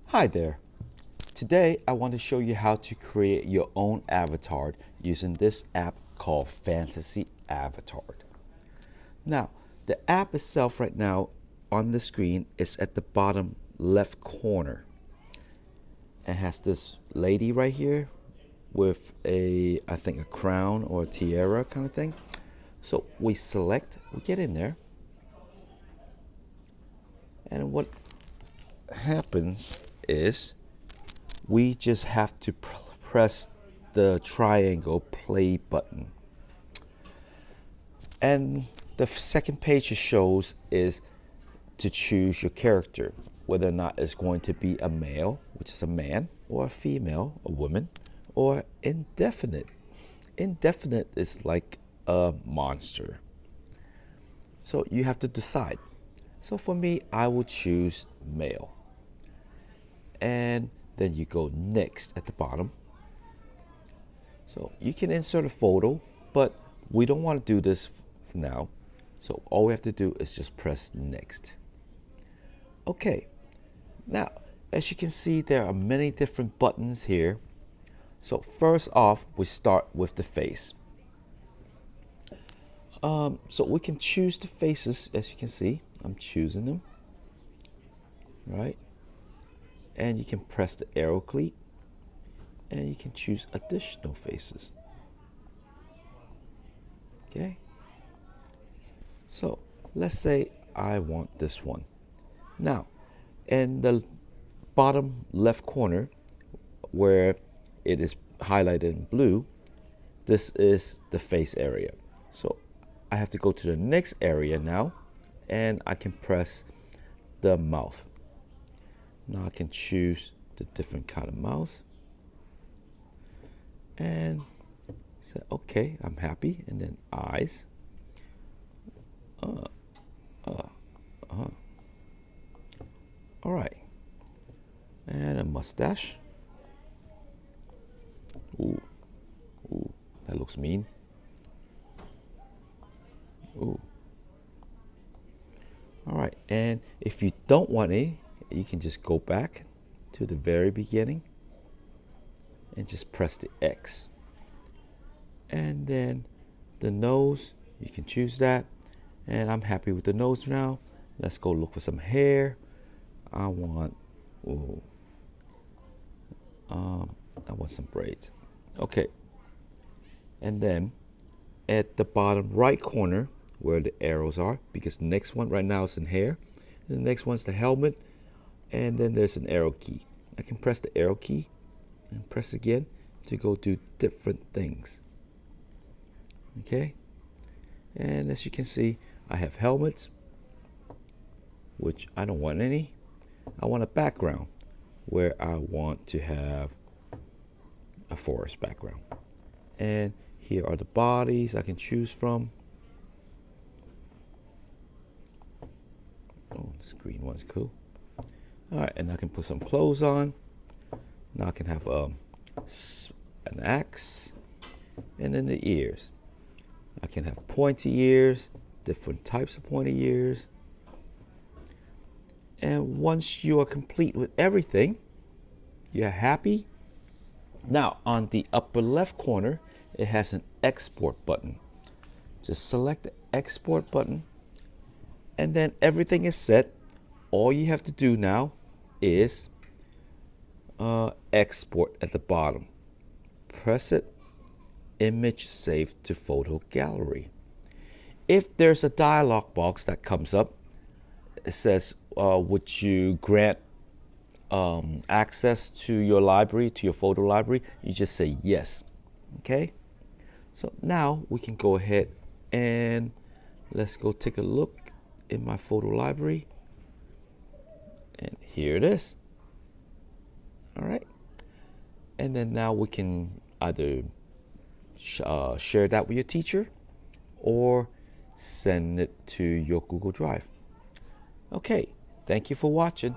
Hi there. Today I want to show you how to create your own avatar using this app called Fantasy Avatar. Now, the app itself right now on the screen is at the bottom left corner. It has this lady right here with I think a crown or a tiara kind of thing. So we get in there, and what happens is we just have to press the triangle play button. And the second page it shows is to choose your character, whether or not it's going to be a male, which is a man, or a female, a woman, or indefinite. Indefinite is like a monster. So you have to decide. So for me, I will choose male. And then you go next at the bottom. So you can insert a photo, but we don't want to do this for now. So all we have to do is just press next. Okay, now as you can see, there are many different buttons here. So first off, we start with the face. So we can choose the faces. As you can see, I'm choosing them, right? And you can press the arrow key and you can choose additional faces. Okay, so let's say I want this one. Now, in the bottom left corner where it is highlighted in blue, this is the face area. So I have to go to the next area now, and I can press the mouth. Now I can choose the different kind of mouth and say, okay, I'm happy. And then eyes. All right. And a mustache. Ooh, ooh, that looks mean. Ooh. All right, and if you don't want any, you can just go back to the very beginning and just press the X. And then the nose, you can choose that. And I'm happy with the nose now. Let's go look for some hair. I want, ooh, I want some braids. Okay. And then at the bottom right corner where the arrows are, because the next one right now is in hair, and the next one's the helmet, and then there's an arrow key. I can press the arrow key and press again to go do different things. Okay, and as you can see, I have helmets, which I don't want any. I want a background where I want to have a forest background. And here are the bodies I can choose from. Oh, this green one's cool. All right, and I can put some clothes on. Now I can have an axe, and then the ears. I can have pointy ears, different types of pointy ears. And once you are complete with everything, you're happy. Now on the upper left corner, it has an export button. Just select the export button, and then everything is set. All you have to do now is export at the bottom. Press it, image saved to photo gallery. If there's a dialog box that comes up, it says, would you grant access to your library, to your photo library? You just say yes. Okay, so now we can go ahead and let's go take a look in my photo library, and here it is. All right, and then now we can either share that with your teacher or send it to your Google Drive. Okay, thank you for watching.